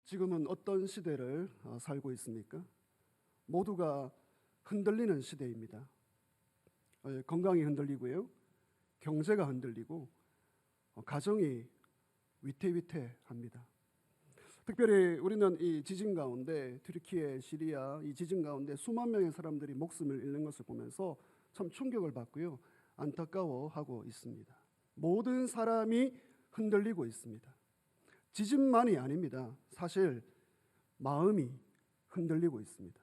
지금은 어떤 시대를 살고 있습니까? 모두가 흔들리는 시대입니다. 건강이 흔들리고요, 경제가 흔들리고 가정이 위태위태합니다. 특별히 우리는 이 지진 가운데, 튀르키예, 시리아 이 지진 가운데 수만 명의 사람들이 목숨을 잃는 것을 보면서 참 충격을 받고요, 안타까워하고 있습니다. 모든 사람이 흔들리고 있습니다. 지진만이 아닙니다. 사실 마음이 흔들리고 있습니다.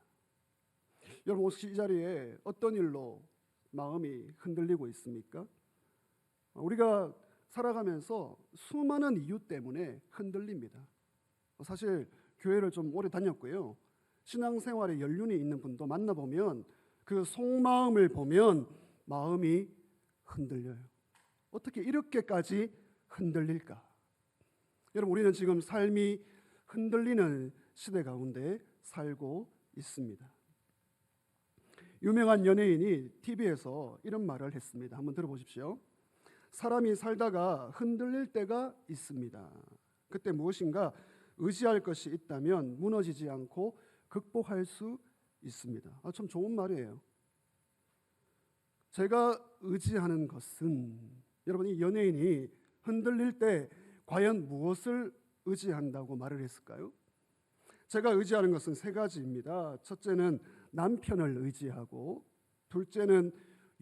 여러분, 혹시 이 자리에 어떤 일로 마음이 흔들리고 있습니까? 우리가 살아가면서 수많은 이유 때문에 흔들립니다. 사실 교회를 좀 오래 다녔고요, 신앙생활에 연륜이 있는 분도 만나보면 그 속마음을 보면 마음이 흔들려요. 어떻게 이렇게까지 흔들릴까? 여러분, 우리는 지금 삶이 흔들리는 시대 가운데 살고 있습니다. 유명한 연예인이 TV에서 이런 말을 했습니다. 한번 들어보십시오. 사람이 살다가 흔들릴 때가 있습니다. 그때 무엇인가 의지할 것이 있다면 무너지지 않고 극복할 수 있습니다. 참 좋은 말이에요. 제가 의지하는 것은, 여러분, 이 연예인이 흔들릴 때 과연 무엇을 의지한다고 말을 했을까요? 제가 의지하는 것은 세 가지입니다. 첫째는 남편을 의지하고, 둘째는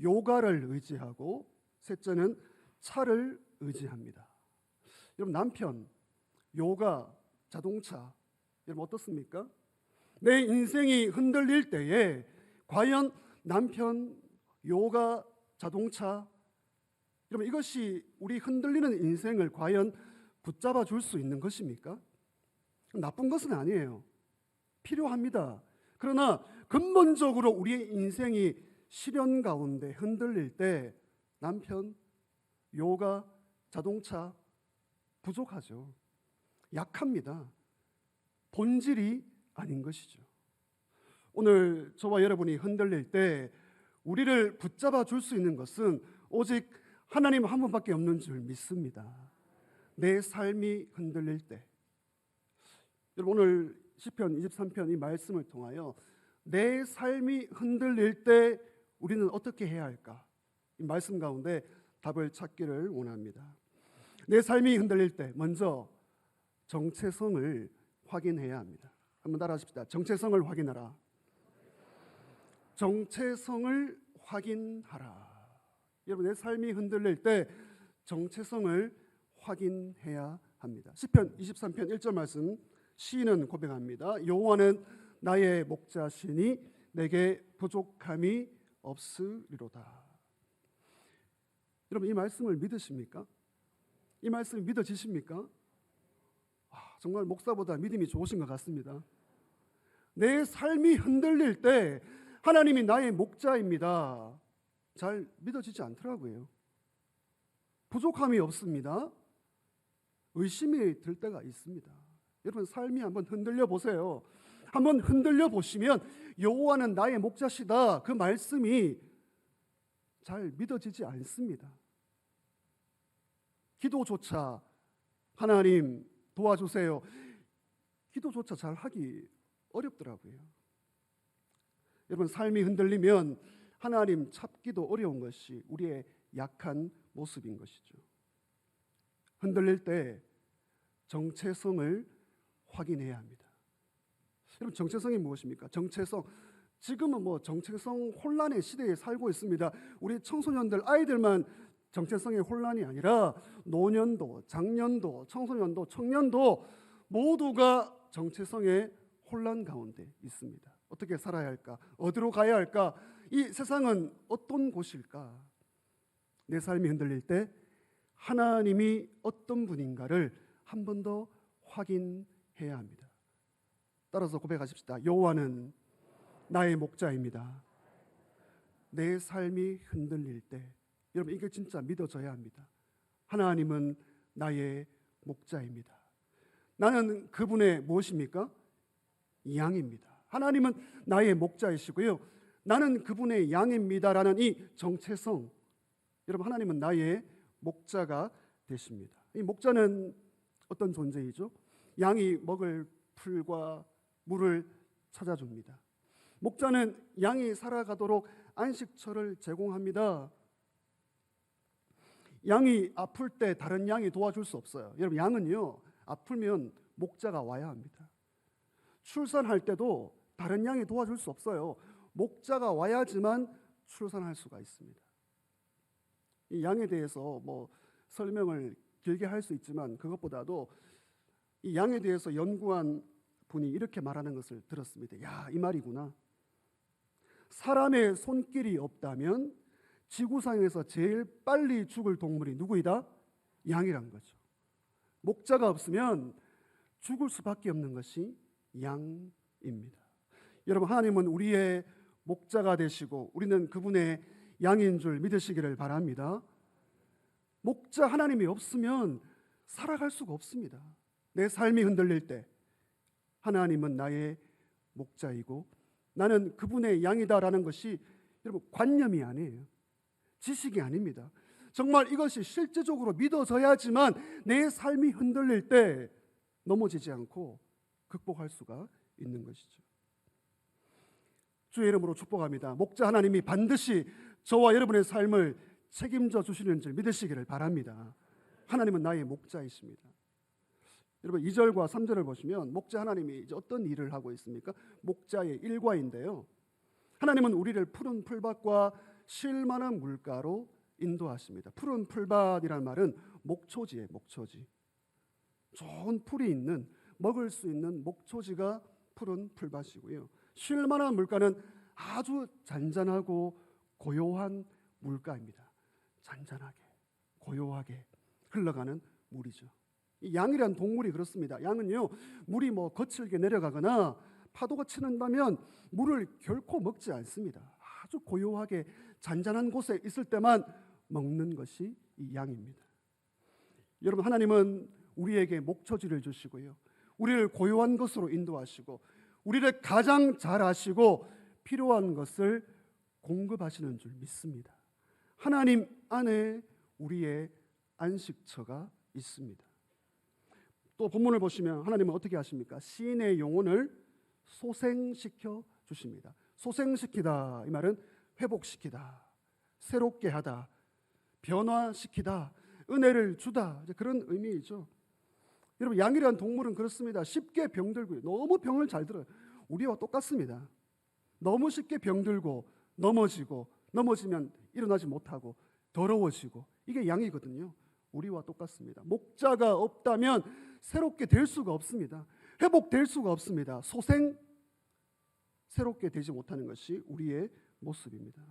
요가를 의지하고, 셋째는 차를 의지합니다. 여러분, 남편, 요가, 자동차, 여러분 어떻습니까? 내 인생이 흔들릴 때에 과연 남편, 요가, 자동차, 여러분 이것이 우리 흔들리는 인생을 과연 붙잡아 줄 수 있는 것입니까? 나쁜 것은 아니에요. 필요합니다. 그러나 근본적으로 우리의 인생이 시련 가운데 흔들릴 때 남편, 요가, 자동차 부족하죠. 약합니다. 본질이 아닌 것이죠. 오늘 저와 여러분이 흔들릴 때 우리를 붙잡아 줄 수 있는 것은 오직 하나님 한 분밖에 없는 줄 믿습니다. 내 삶이 흔들릴 때, 여러분 오늘 시편 23편 이 말씀을 통하여 내 삶이 흔들릴 때 우리는 어떻게 해야 할까? 이 말씀 가운데 답을 찾기를 원합니다. 내 삶이 흔들릴 때 먼저 정체성을 확인해야 합니다. 한번 따라하십시다. 정체성을 확인하라. 정체성을 확인하라. 여러분, 내 삶이 흔들릴 때 정체성을 확인해야 합니다. 시편 23편 1절 말씀, 시인은 고백합니다. 여호와는 나의 목자시니 내게 부족함이 없으리로다. 여러분, 이 말씀을 믿으십니까? 이 말씀이 믿어지십니까? 정말 목사보다 믿음이 좋으신 것 같습니다. 내 삶이 흔들릴 때 하나님이 나의 목자입니다. 잘 믿어지지 않더라고요. 부족함이 없습니다. 의심이 들 때가 있습니다. 여러분, 삶이 한번 흔들려 보세요. 한번 흔들려 보시면 여호와는 나의 목자시다, 그 말씀이 잘 믿어지지 않습니다. 기도조차 하나님 도와주세요, 기도조차 잘 하기 어렵더라고요. 여러분, 삶이 흔들리면 하나님 찾기도 어려운 것이 우리의 약한 모습인 것이죠. 흔들릴 때 정체성을 확인해야 합니다. 여러분, 정체성이 무엇입니까? 정체성, 지금은 정체성 혼란의 시대에 살고 있습니다. 우리 청소년들, 아이들만 정체성의 혼란이 아니라 노년도, 장년도, 청소년도, 청년도 모두가 정체성의 혼란 가운데 있습니다. 어떻게 살아야 할까? 어디로 가야 할까? 이 세상은 어떤 곳일까? 내 삶이 흔들릴 때 하나님이 어떤 분인가를 한 번 더 확인해야 합니다. 따라서 고백하십시다. 여호와는 나의 목자입니다. 내 삶이 흔들릴 때, 여러분 이게 진짜 믿어져야 합니다. 하나님은 나의 목자입니다. 나는 그분의 무엇입니까? 양입니다. 하나님은 나의 목자이시고요, 나는 그분의 양입니다라는 이 정체성, 여러분 하나님은 나의 목자가 되십니다. 이 목자는 어떤 존재이죠? 양이 먹을 풀과 물을 찾아줍니다. 목자는 양이 살아가도록 안식처를 제공합니다. 양이 아플 때 다른 양이 도와줄 수 없어요. 여러분, 양은요, 아프면 목자가 와야 합니다. 출산할 때도 다른 양이 도와줄 수 없어요. 목자가 와야지만 출산할 수가 있습니다. 이 양에 대해서 설명을 길게 할 수 있지만, 그것보다도 이 양에 대해서 연구한 분이 이렇게 말하는 것을 들었습니다. 야, 이 말이구나. 사람의 손길이 없다면 지구상에서 제일 빨리 죽을 동물이 누구이다? 양이란 거죠. 목자가 없으면 죽을 수밖에 없는 것이 양입니다. 여러분, 하나님은 우리의 목자가 되시고 우리는 그분의 양인 줄 믿으시기를 바랍니다. 목자 하나님이 없으면 살아갈 수가 없습니다. 내 삶이 흔들릴 때 하나님은 나의 목자이고 나는 그분의 양이다라는 것이 여러분 관념이 아니에요. 지식이 아닙니다. 정말 이것이 실제적으로 믿어져야지만 내 삶이 흔들릴 때 넘어지지 않고 극복할 수가 있는 것이죠. 주의 이름으로 축복합니다. 목자 하나님이 반드시 저와 여러분의 삶을 책임져 주시는 줄 믿으시기를 바랍니다. 하나님은 나의 목자이십니다. 여러분 2절과 3절을 보시면 목자 하나님이 이제 어떤 일을 하고 있습니까? 목자의 일과인데요. 하나님은 우리를 푸른 풀밭과 쉴 만한 물가로 인도하십니다. 푸른 풀밭이란 말은 목초지예요. 목초지. 좋은 풀이 있는, 먹을 수 있는 목초지가 푸른 풀밭이고요. 쉴 만한 물가는 아주 잔잔하고 고요한 물가입니다. 잔잔하게, 고요하게 흘러가는 물이죠. 이 양이란 동물이 그렇습니다. 양은요, 물이 거칠게 내려가거나 파도가 치는다면 물을 결코 먹지 않습니다. 아주 고요하게 잔잔한 곳에 있을 때만 먹는 것이 이 양입니다. 여러분, 하나님은 우리에게 목초지를 주시고요, 우리를 고요한 것으로 인도하시고 우리를 가장 잘 아시고 필요한 것을 공급하시는 줄 믿습니다. 하나님 안에 우리의 안식처가 있습니다. 또 본문을 보시면 하나님은 어떻게 하십니까? 시인의 영혼을 소생시켜 주십니다. 소생시키다, 이 말은 회복시키다, 새롭게 하다, 변화시키다, 은혜를 주다, 그런 의미이죠. 여러분, 양이라는 동물은 그렇습니다. 쉽게 병들고요, 너무 병을 잘 들어요. 우리와 똑같습니다. 너무 쉽게 병들고 넘어지면 일어나지 못하고 더러워지고, 이게 양이거든요. 우리와 똑같습니다. 목자가 없다면 새롭게 될 수가 없습니다. 회복될 수가 없습니다. 새롭게 되지 못하는 것이 우리의 모습입니다.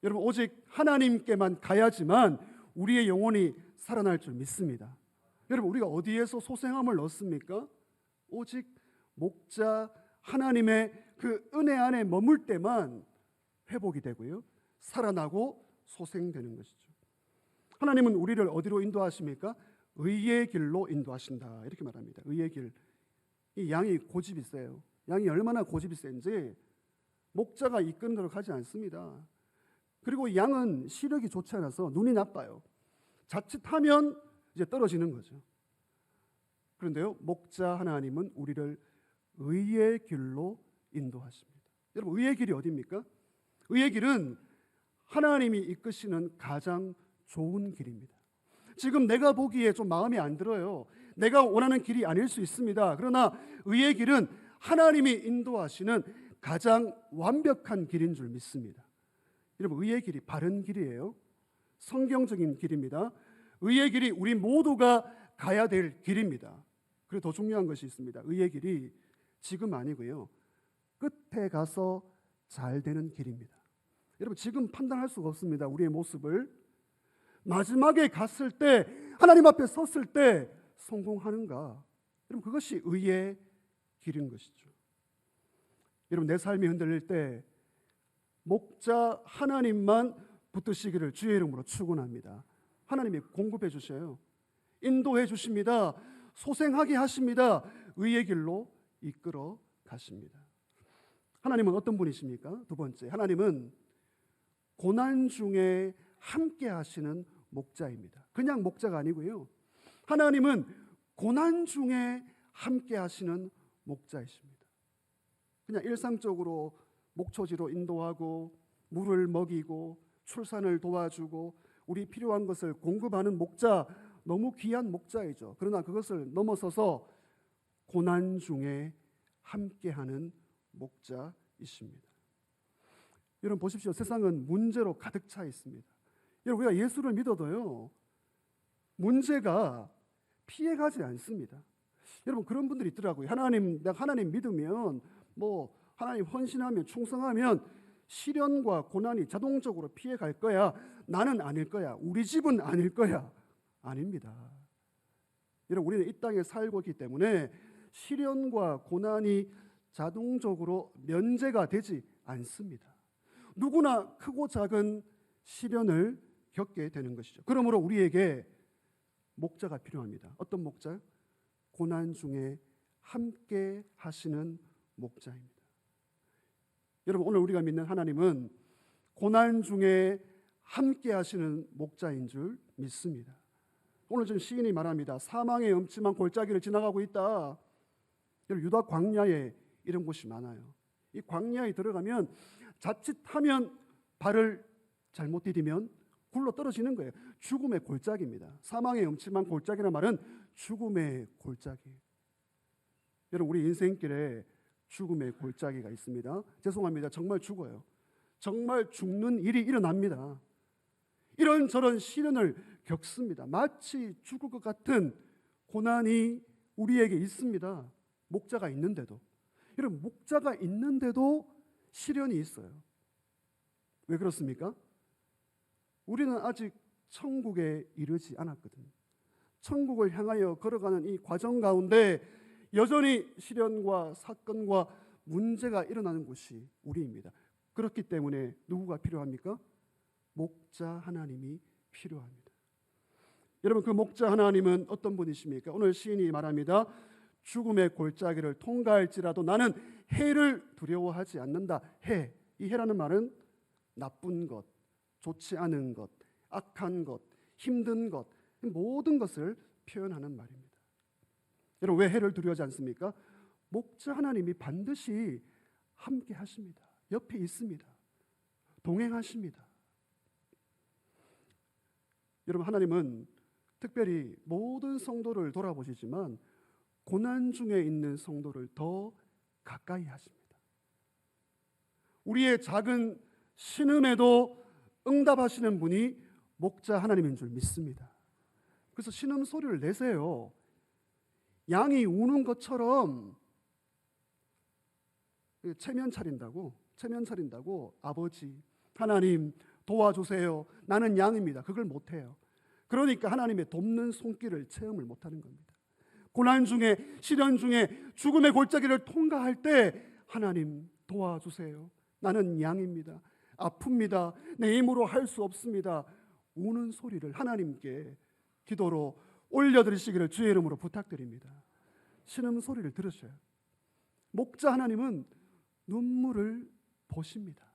여러분, 오직 하나님께만 가야지만 우리의 영혼이 살아날 줄 믿습니다. 여러분, 우리가 어디에서 소생함을 얻습니까? 오직 목자 하나님의 그 은혜 안에 머물 때만 회복이 되고요, 살아나고 소생되는 것이죠. 하나님은 우리를 어디로 인도하십니까? 의의 길로 인도하신다, 이렇게 말합니다. 의의 길. 이 양이 고집이 세요. 양이 얼마나 고집이 센지 목자가 이끌도록 하지 않습니다. 그리고 양은 시력이 좋지 않아서 눈이 나빠요. 자칫하면 이제 떨어지는 거죠. 그런데요, 목자 하나님은 우리를 의의 길로 인도하십니다. 여러분, 의의 길이 어디입니까? 의의 길은 하나님이 이끄시는 가장 좋은 길입니다. 지금 내가 보기에 좀 마음에 안 들어요. 내가 원하는 길이 아닐 수 있습니다. 그러나 의의 길은 하나님이 인도하시는 가장 완벽한 길인 줄 믿습니다. 여러분, 의의 길이 바른 길이에요. 성경적인 길입니다. 의의 길이 우리 모두가 가야 될 길입니다. 그리고 더 중요한 것이 있습니다. 의의 길이 지금 아니고요, 끝에 가서 잘 되는 길입니다. 여러분, 지금 판단할 수가 없습니다. 우리의 모습을. 마지막에 갔을 때, 하나님 앞에 섰을 때 성공하는가? 여러분, 그것이 의의 길인 것이죠. 여러분, 내 삶이 흔들릴 때 목자 하나님만 붙드시기를 주의 이름으로 축원합니다. 하나님이 공급해 주셔요. 인도해 주십니다. 소생하게 하십니다. 의의 길로 이끌어 가십니다. 하나님은 어떤 분이십니까? 두 번째, 하나님은 고난 중에 함께 하시는 목자입니다. 그냥 목자가 아니고요, 하나님은 고난 중에 함께 하시는 목자이십니다. 그냥 일상적으로 목초지로 인도하고 물을 먹이고 출산을 도와주고 우리 필요한 것을 공급하는 목자, 너무 귀한 목자이죠. 그러나 그것을 넘어서서 고난 중에 함께하는 목자이십니다. 여러분 보십시오. 세상은 문제로 가득 차 있습니다. 여러분 우리가 예수를 믿어도요, 문제가 피해가지 않습니다. 여러분 그런 분들이 있더라고요. 내가 하나님 믿으면 하나님 헌신하면 충성하면 시련과 고난이 자동적으로 피해갈 거야. 나는 아닐 거야. 우리 집은 아닐 거야. 아닙니다. 여러분 우리는 이 땅에 살고 있기 때문에 시련과 고난이 자동적으로 면제가 되지 않습니다. 누구나 크고 작은 시련을 겪게 되는 것이죠. 그러므로 우리에게 목자가 필요합니다. 어떤 목자? 고난 중에 함께 하시는 목자입니다. 여러분 오늘 우리가 믿는 하나님은 고난 중에 함께 하시는 목자인 줄 믿습니다. 오늘 좀 시인이 말합니다. 사망의 음침한 골짜기를 지나가고 있다. 여러분 유다 광야에 이런 곳이 많아요. 이 광야에 들어가면 자칫하면 발을 잘못 디디면 굴러 떨어지는 거예요. 죽음의 골짜기입니다. 사망의 음침한 골짜기라는 말은 죽음의 골짜기. 여러분 우리 인생길에 죽음의 골짜기가 있습니다. 죄송합니다. 정말 죽어요. 정말 죽는 일이 일어납니다. 이런저런 시련을 겪습니다. 마치 죽을 것 같은 고난이 우리에게 있습니다. 목자가 있는데도. 여러분 목자가 있는데도 시련이 있어요. 왜 그렇습니까? 우리는 아직 천국에 이르지 않았거든요. 천국을 향하여 걸어가는 이 과정 가운데 여전히 시련과 사건과 문제가 일어나는 곳이 우리입니다. 그렇기 때문에 누구가 필요합니까? 목자 하나님이 필요합니다. 여러분 그 목자 하나님은 어떤 분이십니까? 오늘 시인이 말합니다. 죽음의 골짜기를 통과할지라도 나는 해를 두려워하지 않는다. 해, 이 해라는 말은 나쁜 것, 좋지 않은 것, 악한 것, 힘든 것, 모든 것을 표현하는 말입니다. 여러분 왜 해를 두려워하지 않습니까? 목자 하나님이 반드시 함께 하십니다. 옆에 있습니다. 동행하십니다. 여러분 하나님은 특별히 모든 성도를 돌아보시지만 고난 중에 있는 성도를 더 가까이 하십니다. 우리의 작은 신음에도 응답하시는 분이 목자 하나님인 줄 믿습니다. 그래서 신음 소리를 내세요. 양이 우는 것처럼 체면 차린다고 아버지 하나님 도와주세요. 나는 양입니다. 그걸 못해요. 그러니까 하나님의 돕는 손길을 체험을 못하는 겁니다. 고난 중에 시련 중에 죽음의 골짜기를 통과할 때 하나님 도와주세요. 나는 양입니다. 아픕니다. 내 힘으로 할 수 없습니다. 우는 소리를 하나님께 기도로 올려드리시기를 주의 이름으로 부탁드립니다. 신음 소리를 들으셔요. 목자 하나님은 눈물을 보십니다.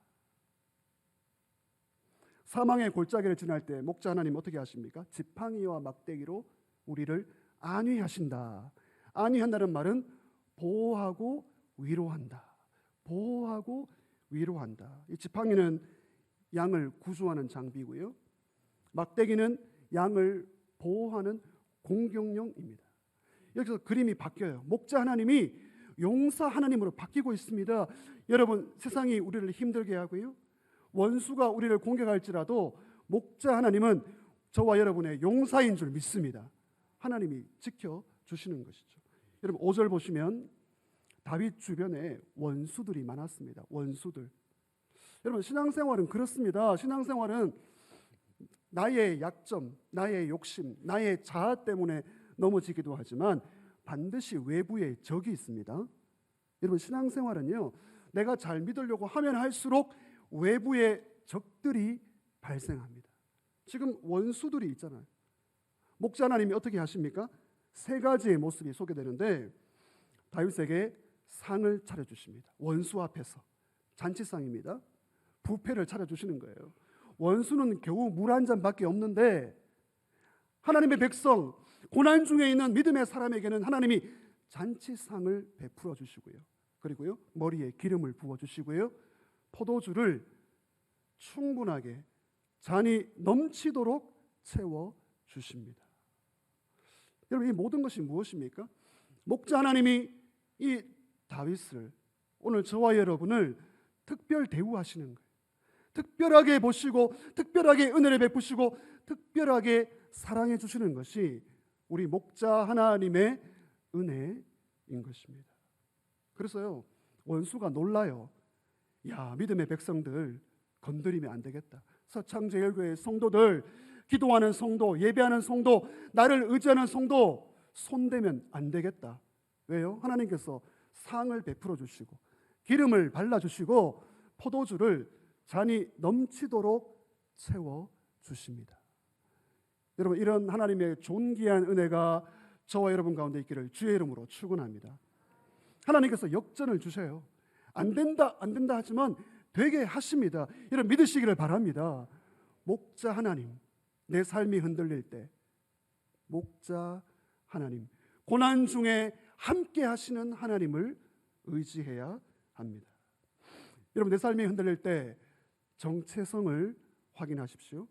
사망의 골짜기를 지날 때 목자 하나님 어떻게 하십니까? 지팡이와 막대기로 우리를 안위하신다. 안위한다는 말은 보호하고 위로한다. 보호하고 위로한다. 이 지팡이는 양을 구조하는 장비고요. 막대기는 양을 보호하는 공격용입니다. 여기서 그림이 바뀌어요. 목자 하나님이 용사 하나님으로 바뀌고 있습니다. 여러분 세상이 우리를 힘들게 하고요. 원수가 우리를 공격할지라도 목자 하나님은 저와 여러분의 용사인 줄 믿습니다. 하나님이 지켜주시는 것이죠. 여러분 5절 보시면 다윗 주변에 원수들이 많았습니다. 원수들. 여러분 신앙생활은 그렇습니다. 신앙생활은 나의 약점, 나의 욕심, 나의 자아 때문에 넘어지기도 하지만 반드시 외부에 적이 있습니다. 여러분 신앙생활은요, 내가 잘 믿으려고 하면 할수록 외부에 적들이 발생합니다. 지금 원수들이 있잖아요. 목자 하나님이 어떻게 하십니까? 세 가지의 모습이 소개되는데 다윗에게 상을 차려주십니다. 원수 앞에서 잔치상입니다. 부패를 차려주시는 거예요. 원수는 겨우 물 한 잔밖에 없는데 하나님의 백성, 고난 중에 있는 믿음의 사람에게는 하나님이 잔치상을 베풀어 주시고요. 그리고요, 머리에 기름을 부어 주시고요, 포도주를 충분하게 잔이 넘치도록 채워 주십니다. 여러분, 이 모든 것이 무엇입니까? 목자 하나님이 이 다윗을, 오늘 저와 여러분을 특별 대우하시는 거예요. 특별하게 보시고 특별하게 은혜를 베푸시고 특별하게 사랑해 주시는 것이 우리 목자 하나님의 은혜인 것입니다. 그래서요, 원수가 놀라요. 야, 믿음의 백성들 건드리면 안 되겠다. 서창제일교회 성도들, 기도하는 성도, 예배하는 성도, 나를 의지하는 성도 손대면 안 되겠다. 왜요? 하나님께서 상을 베풀어 주시고 기름을 발라 주시고 포도주를 잔이 넘치도록 채워 주십니다. 여러분, 이런 하나님의 존귀한 은혜가 저와 여러분 가운데 있기를 주의 이름으로 축원합니다. 하나님께서 역전을 주셔요. 안 된다 하지만 되게 하십니다. 여러분, 믿으시기를 바랍니다. 목자 하나님, 내 삶이 흔들릴 때 목자 하나님, 고난 중에 함께 하시는 하나님을 의지해야 합니다. 여러분, 내 삶이 흔들릴 때 정체성을 확인하십시오.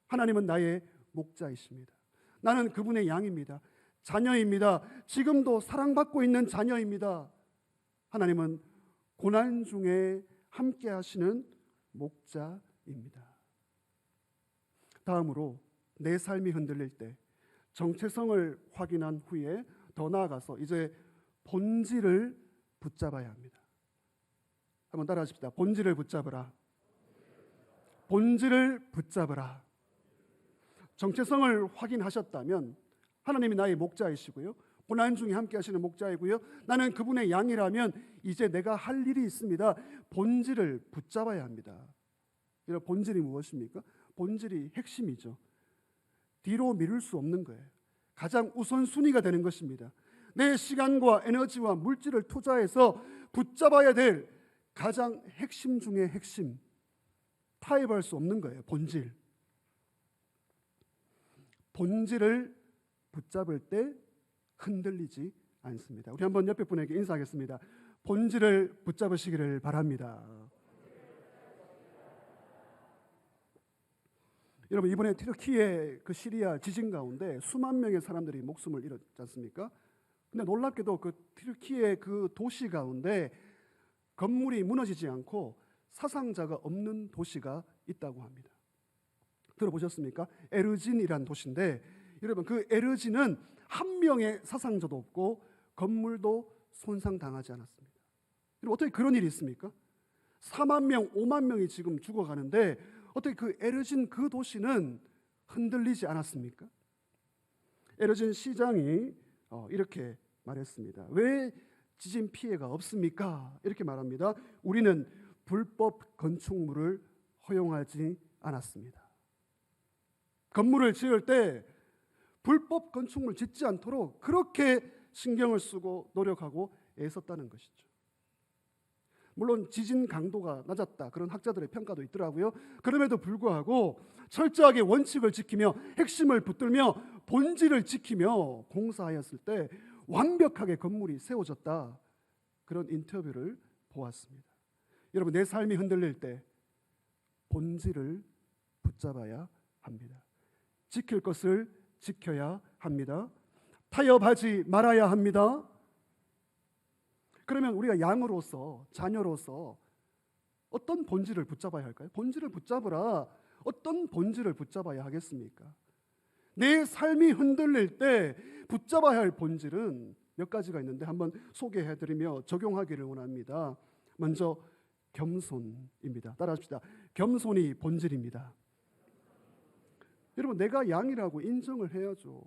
하나님은 나의 목자이십니다. 나는 그분의 양입니다. 자녀입니다. 지금도 사랑받고 있는 자녀입니다. 하나님은 고난 중에 함께 하시는 목자입니다. 다음으로 내 삶이 흔들릴 때 정체성을 확인한 후에 더 나아가서 이제 본질을 붙잡아야 합니다. 한번 따라 하십시다. 본질을 붙잡으라. 본질을 붙잡으라. 정체성을 확인하셨다면 하나님이 나의 목자이시고요, 고난 중에 함께 하시는 목자이고요, 나는 그분의 양이라면 이제 내가 할 일이 있습니다. 본질을 붙잡아야 합니다. 여러분, 본질이 무엇입니까? 본질이 핵심이죠. 뒤로 미룰 수 없는 거예요. 가장 우선순위가 되는 것입니다. 내 시간과 에너지와 물질을 투자해서 붙잡아야 될 가장 핵심 중의 핵심, 타협할 수 없는 거예요. 본질. 본질을 붙잡을 때 흔들리지 않습니다. 우리 한번 옆에 분에게 인사하겠습니다. 본질을 붙잡으시기를 바랍니다. 여러분, 이번에 튀르키예 그 시리아 지진 가운데 수만 명의 사람들이 목숨을 잃었지 않습니까? 근데 놀랍게도 그 튀르키예 그 도시 가운데 건물이 무너지지 않고 사상자가 없는 도시가 있다고 합니다. 들어보셨습니까? 에르진이란 도시인데, 여러분, 그 에르진은 한 명의 사상자도 없고 건물도 손상당하지 않았습니다. 여러분, 어떻게 그런 일이 있습니까? 4만 명, 5만 명이 지금 죽어가는데 어떻게 그 에르진 그 도시는 흔들리지 않았습니까? 에르진 시장이 이렇게 말했습니다. 왜 지진 피해가 없습니까? 이렇게 말합니다. 우리는 불법 건축물을 허용하지 않았습니다. 건물을 지을 때 불법 건축물 짓지 않도록 그렇게 신경을 쓰고 노력하고 애썼다는 것이죠. 물론 지진 강도가 낮았다, 그런 학자들의 평가도 있더라고요. 그럼에도 불구하고 철저하게 원칙을 지키며 핵심을 붙들며 본질을 지키며 공사하였을 때 완벽하게 건물이 세워졌다, 그런 인터뷰를 보았습니다. 여러분, 내 삶이 흔들릴 때 본질을 붙잡아야 합니다. 지킬 것을 지켜야 합니다. 타협하지 말아야 합니다. 그러면 우리가 양으로서, 자녀로서 어떤 본질을 붙잡아야 할까요? 본질을 붙잡으라. 어떤 본질을 붙잡아야 하겠습니까? 내 삶이 흔들릴 때 붙잡아야 할 본질은 몇 가지가 있는데 한번 소개해드리며 적용하기를 원합니다. 먼저 겸손입니다. 따라합시다. 겸손이 본질입니다. 여러분, 내가 양이라고 인정을 해야죠.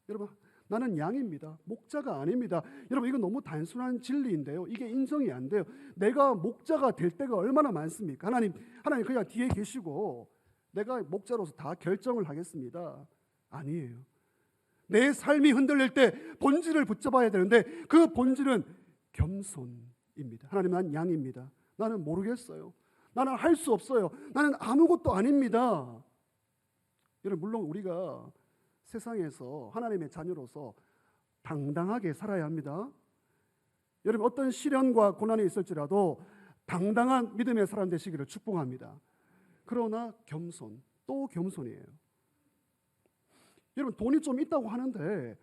여러분, 나는 양입니다. 목자가 아닙니다. 여러분, 이건 너무 단순한 진리인데요, 이게 인정이 안 돼요. 내가 목자가 될 때가 얼마나 많습니까? 하나님 그냥 뒤에 계시고 내가 목자로서 다 결정을 하겠습니다. 아니에요. 내 삶이 흔들릴 때 본질을 붙잡아야 되는데 그 본질은 겸손입니다. 하나님, 난 양입니다. 나는 모르겠어요. 나는 할 수 없어요. 나는 아무것도 아닙니다. 여러분, 물론 우리가 세상에서 하나님의 자녀로서 당당하게 살아야 합니다. 여러분 어떤 시련과 고난이 있을지라도 당당한 믿음의 사람 되시기를 축복합니다. 그러나 겸손, 또 겸손이에요. 여러분 돈이 좀 있다고 하는데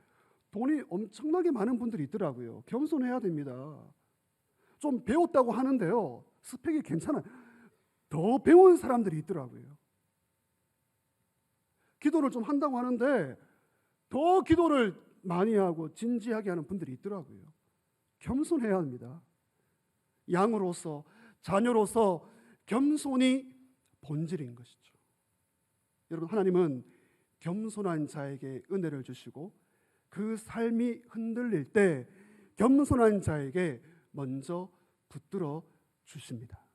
돈이 엄청나게 많은 분들이 있더라고요. 겸손해야 됩니다. 좀 배웠다고 하는데요, 스펙이 괜찮아요. 더 배운 사람들이 있더라고요. 기도를 좀 한다고 하는데 더 기도를 많이 하고 진지하게 하는 분들이 있더라고요. 겸손해야 합니다. 양으로서, 자녀로서 겸손이 본질인 것이죠. 여러분 하나님은 겸손한 자에게 은혜를 주시고 그 삶이 흔들릴 때 겸손한 자에게 먼저 붙들어 주십니다.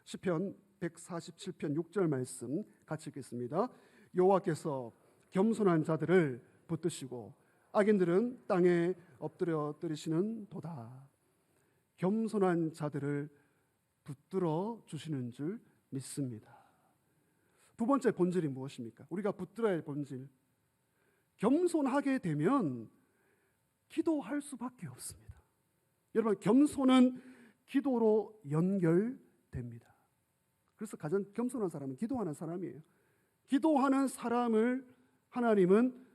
시편 147편 6절 말씀 같이 읽겠습니다. 여호와께서 겸손한 자들을 붙드시고 악인들은 땅에 엎드려 때리시는 도다. 겸손한 자들을 붙들어 주시는 줄 믿습니다. 두 번째 본질이 무엇입니까? 우리가 붙들어야 할 본질. 겸손하게 되면 기도할 수밖에 없습니다. 여러분 겸손은 기도로 연결됩니다. 그래서 가장 겸손한 사람은 기도하는 사람이에요. 기도하는 사람을 하나님은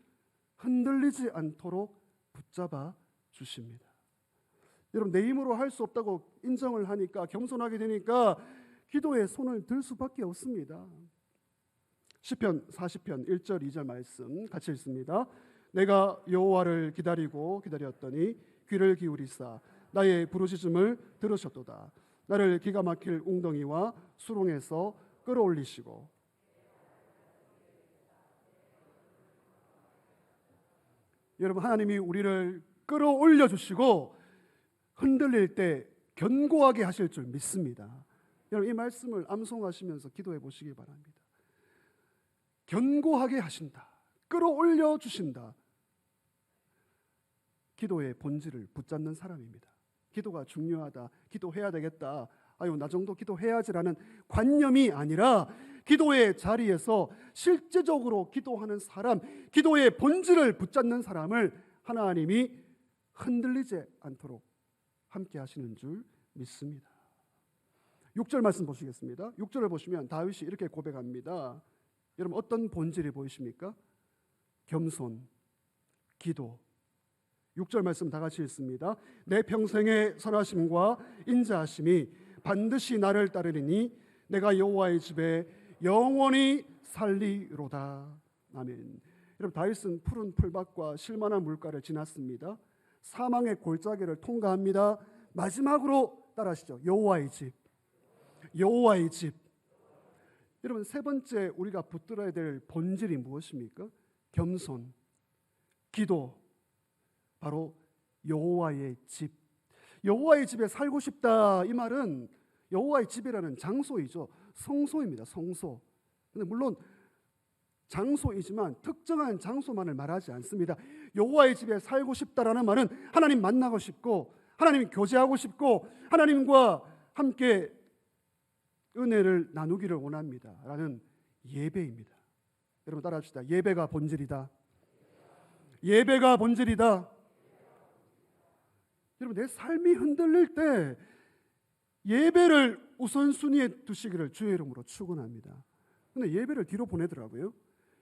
흔들리지 않도록 붙잡아 주십니다. 여러분 내 힘으로 할 수 없다고 인정을 하니까, 겸손하게 되니까 기도에 손을 들 수밖에 없습니다. 시편 40편 1절 2절 말씀 같이 읽습니다. 내가 여호와를 기다렸더니 귀를 기울이사 나의 부르짖음을 들으셨도다. 나를 기가 막힐 웅덩이와 수렁에서 끌어올리시고. 여러분 하나님이 우리를 끌어올려 주시고 흔들릴 때 견고하게 하실 줄 믿습니다. 여러분 이 말씀을 암송하시면서 기도해 보시기 바랍니다. 견고하게 하신다, 끌어올려 주신다. 기도의 본질을 붙잡는 사람입니다. 기도가 중요하다, 기도해야 되겠다, 아유 나 정도 기도해야지라는 관념이 아니라 기도의 자리에서 실제적으로 기도하는 사람, 기도의 본질을 붙잡는 사람을 하나님이 흔들리지 않도록 함께 하시는 줄 믿습니다. 6절 말씀 보시겠습니다. 6절을 보시면 다윗이 이렇게 고백합니다. 여러분 어떤 본질이 보이십니까? 겸손, 기도. 6절 말씀 다 같이 읽습니다. 내 평생의 선하심과 인자하심이 반드시 나를 따르리니 내가 여호와의 집에 영원히 살리로다. 아멘. 여러분 다윗은 푸른 풀밭과 실만한 물가를 지났습니다. 사망의 골짜기를 통과합니다. 마지막으로 따라하시죠. 여호와의 집. 여호와의 집. 여러분 세 번째 우리가 붙들어야 될 본질이 무엇입니까? 겸손, 기도, 바로 여호와의 집. 여호와의 집에 살고 싶다, 이 말은 여호와의 집이라는 장소이죠. 성소입니다. 성소. 근데 물론 장소이지만 특정한 장소만을 말하지 않습니다. 여호와의 집에 살고 싶다라는 말은 하나님 만나고 싶고 하나님 교제하고 싶고 하나님과 함께 은혜를 나누기를 원합니다 라는 예배입니다. 여러분 따라합시다. 예배가 본질이다. 예배가 본질이다. 여러분 내 삶이 흔들릴 때 예배를 우선순위에 두시기를 주의 이름으로 축원합니다. 근데 예배를 뒤로 보내더라고요.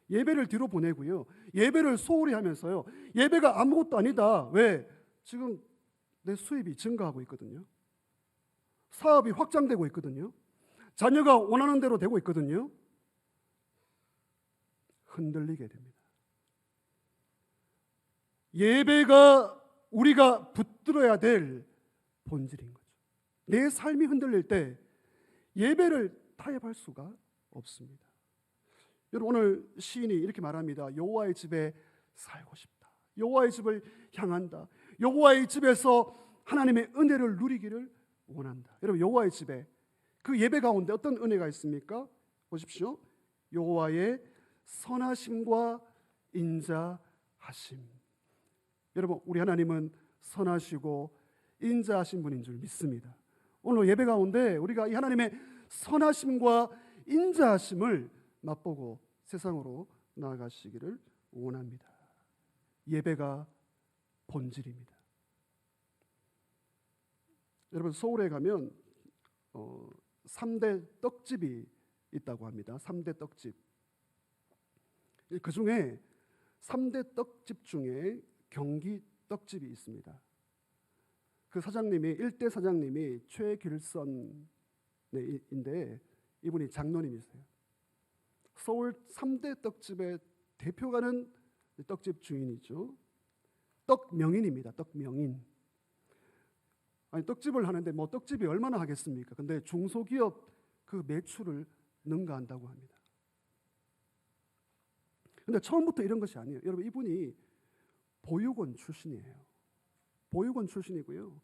예배를 뒤로 보내고요, 예배를 소홀히 하면서요, 예배가 아무것도 아니다. 왜? 지금 내 수입이 증가하고 있거든요. 사업이 확장되고 있거든요. 자녀가 원하는 대로 되고 있거든요. 흔들리게 됩니다. 예배가 우리가 붙들어야 될 본질인 거죠. 내 삶이 흔들릴 때 예배를 타협할 수가 없습니다. 여러분 오늘 시인이 이렇게 말합니다. 여호와의 집에 살고 싶다. 여호와의 집을 향한다. 여호와의 집에서 하나님의 은혜를 누리기를 원한다. 여러분 여호와의 집에 그 예배 가운데 어떤 은혜가 있습니까? 보십시오. 여호와의 선하심과 인자하심. 여러분 우리 하나님은 선하시고 인자하신 분인 줄 믿습니다. 오늘 예배 가운데 우리가 이 하나님의 선하심과 인자하심을 맛보고 세상으로 나아가시기를 원합니다. 예배가 본질입니다. 여러분, 서울에 가면 3대 떡집이 있다고 합니다. 3대 떡집. 그 중에 3대 떡집 중에 경기 떡집이 있습니다. 그 사장님이, 일대 사장님이 최길선인데 이분이 장로님이세요. 서울 3대 떡집의 대표가는 떡집 주인이죠. 떡명인입니다. 떡명인. 아니, 떡집을 하는데 뭐 떡집이 얼마나 하겠습니까? 근데 중소기업 그 매출을 능가한다고 합니다. 근데 처음부터 이런 것이 아니에요. 여러분, 이분이 보육원 출신이에요. 보육원 출신이고요.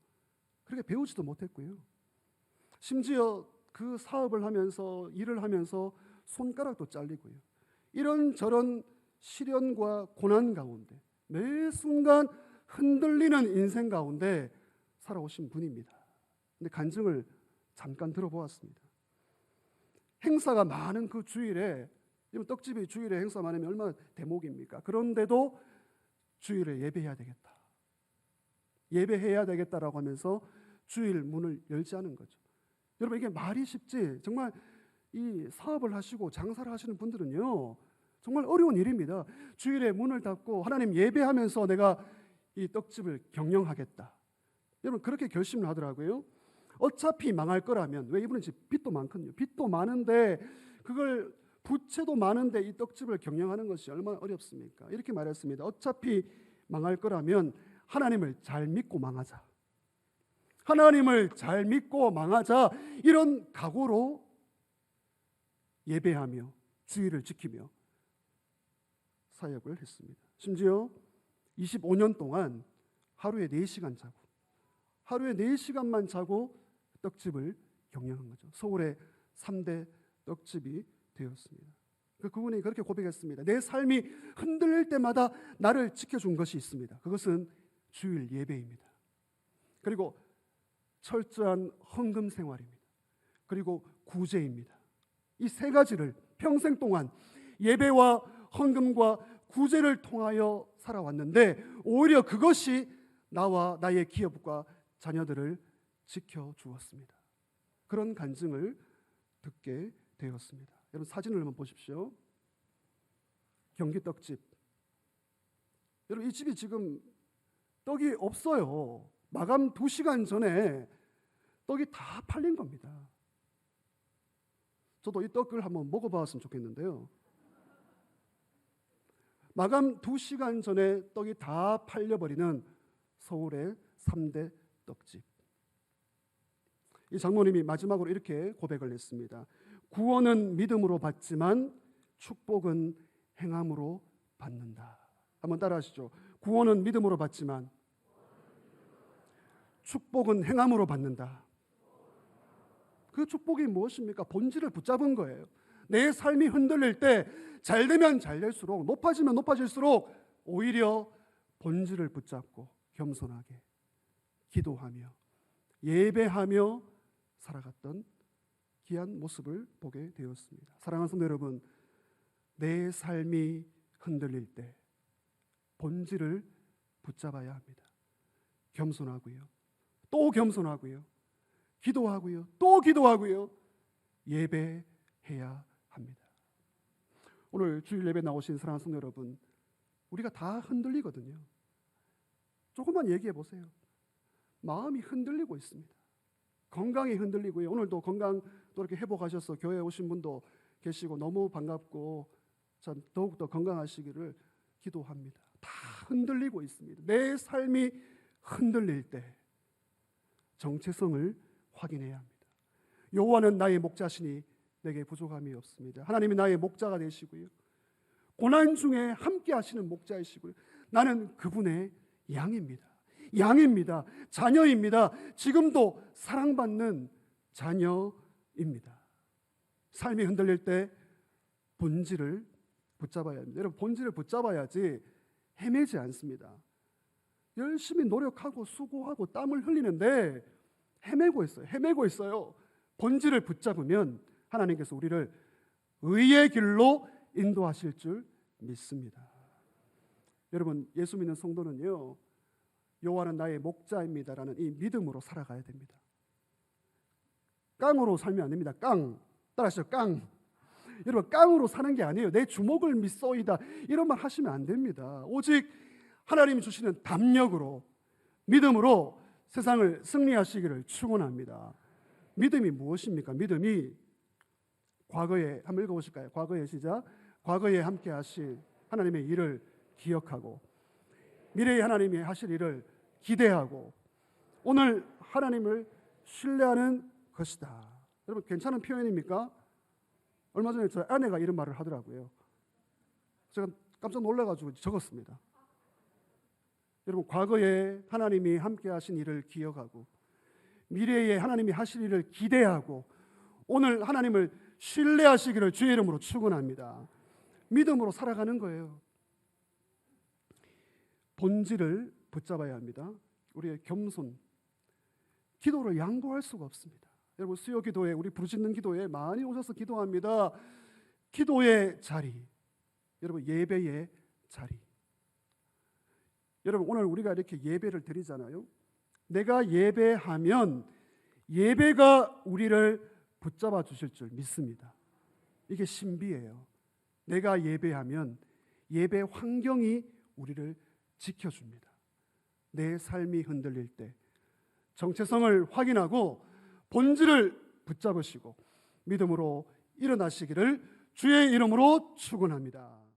그렇게 배우지도 못했고요. 심지어 그 사업을 하면서, 일을 하면서 손가락도 잘리고요. 이런저런 시련과 고난 가운데 매 순간 흔들리는 인생 가운데 살아오신 분입니다. 근데 간증을 잠깐 들어보았습니다. 행사가 많은 그 주일에, 떡집이 주일에 행사 많으면 얼마나 대목입니까? 그런데도 주일에 예배해야 되겠다. 예배해야 되겠다라고 하면서 주일 문을 열지 않은 거죠. 여러분, 이게 말이 쉽지, 정말 이 사업을 하시고 장사를 하시는 분들은요, 정말 어려운 일입니다. 주일에 문을 닫고 하나님 예배하면서 내가 이 떡집을 경영하겠다. 여러분, 그렇게 결심을 하더라고요. 어차피 망할 거라면, 왜 이분은 지금 빚도 많거든요. 빚도 많은데 그걸, 부채도 많은데 이 떡집을 경영하는 것이 얼마나 어렵습니까? 이렇게 말했습니다. 어차피 망할 거라면 하나님을 잘 믿고 망하자. 하나님을 잘 믿고 망하자. 이런 각오로 예배하며 주의를 지키며 사역을 했습니다. 심지어 25년 동안 하루에 4시간 자고, 하루에 4시간만 자고 떡집을 경영한 거죠. 서울의 3대 떡집이 되었습니다. 그분이 그렇게 고백했습니다. 내 삶이 흔들릴 때마다 나를 지켜준 것이 있습니다. 그것은 주일 예배입니다. 그리고 철저한 헌금 생활입니다. 그리고 구제입니다. 이 세 가지를 평생 동안 예배와 헌금과 구제를 통하여 살아왔는데, 오히려 그것이 나와 나의 기업과 자녀들을 지켜주었습니다. 그런 간증을 듣게 되었습니다. 여러분, 사진을 한번 보십시오. 경기 떡집. 여러분, 이 집이 지금 떡이 없어요. 마감 2시간 전에 떡이 다 팔린 겁니다. 저도 이 떡을 한번 먹어봤으면 좋겠는데요. 마감 2시간 전에 떡이 다 팔려버리는 서울의 3대 떡집. 이 장모님이 마지막으로 이렇게 고백을 했습니다. 구원은 믿음으로 받지만 축복은 행함으로 받는다. 한번 따라하시죠. 구원은 믿음으로 받지만 축복은 행함으로 받는다. 그 축복이 무엇입니까? 본질을 붙잡은 거예요. 내 삶이 흔들릴 때 잘되면 잘될수록, 높아지면 높아질수록 오히려 본질을 붙잡고 겸손하게 기도하며 예배하며 살아갔던 귀한 모습을 보게 되었습니다. 사랑하는 성도 여러분, 내 삶이 흔들릴 때 본질을 붙잡아야 합니다. 겸손하고요, 또 겸손하고요, 기도하고요, 또 기도하고요, 예배해야 합니다. 오늘 주일 예배 나오신 사랑하는 성도 여러분, 우리가 다 흔들리거든요. 조금만 얘기해 보세요. 마음이 흔들리고 있습니다. 건강이 흔들리고요. 오늘도 건강 또 이렇게 회복하셔서 교회에 오신 분도 계시고 너무 반갑고 참 더욱더 건강하시기를 기도합니다. 다 흔들리고 있습니다. 내 삶이 흔들릴 때 정체성을 확인해야 합니다. 여호와는 나의 목자시니 내게 부족함이 없습니다. 하나님이 나의 목자가 되시고요, 고난 중에 함께 하시는 목자이시고요, 나는 그분의 양입니다. 양입니다. 자녀입니다. 지금도 사랑받는 자녀입니다. 삶이 흔들릴 때 본질을 붙잡아야 합니다. 여러분, 본질을 붙잡아야지 헤매지 않습니다. 열심히 노력하고 수고하고 땀을 흘리는데 헤매고 있어요. 본질을 붙잡으면 하나님께서 우리를 의의 길로 인도하실 줄 믿습니다. 여러분, 예수 믿는 성도는요, 여호와는 나의 목자입니다라는 이 믿음으로 살아가야 됩니다. 깡으로 살면 안 됩니다. 깡. 따라하시죠. 깡. 여러분, 깡으로 사는 게 아니에요. 내 주목을 믿소이다 이런 말 하시면 안 됩니다. 오직 하나님이 주시는 담력으로, 믿음으로 세상을 승리하시기를 축원합니다. 믿음이 무엇입니까? 믿음이 과거에 한번 읽어보실까요? 과거에 시작. 과거에 함께 하신 하나님의 일을 기억하고 미래에 하나님이 하실 일을 기대하고 오늘 하나님을 신뢰하는 것이다. 여러분, 괜찮은 표현입니까? 얼마 전에 저희 아내가 이런 말을 하더라고요. 제가 깜짝 놀라가지고 적었습니다. 여러분, 과거에 하나님이 함께 하신 일을 기억하고 미래에 하나님이 하실 일을 기대하고 오늘 하나님을 신뢰하시기를 주의 이름으로 축원합니다. 믿음으로 살아가는 거예요. 본질을 붙잡아야 합니다. 우리의 겸손, 기도를 양보할 수가 없습니다. 여러분, 수요 기도에, 우리 부르짖는 기도에 많이 오셔서 기도합니다. 기도의 자리, 여러분, 예배의 자리. 여러분, 오늘 우리가 이렇게 예배를 드리잖아요. 내가 예배하면 예배가 우리를 붙잡아 주실 줄 믿습니다. 이게 신비예요. 내가 예배하면 예배 환경이 우리를 지켜줍니다. 내 삶이 흔들릴 때 정체성을 확인하고 본질을 붙잡으시고 믿음으로 일어나시기를 주의 이름으로 축원합니다.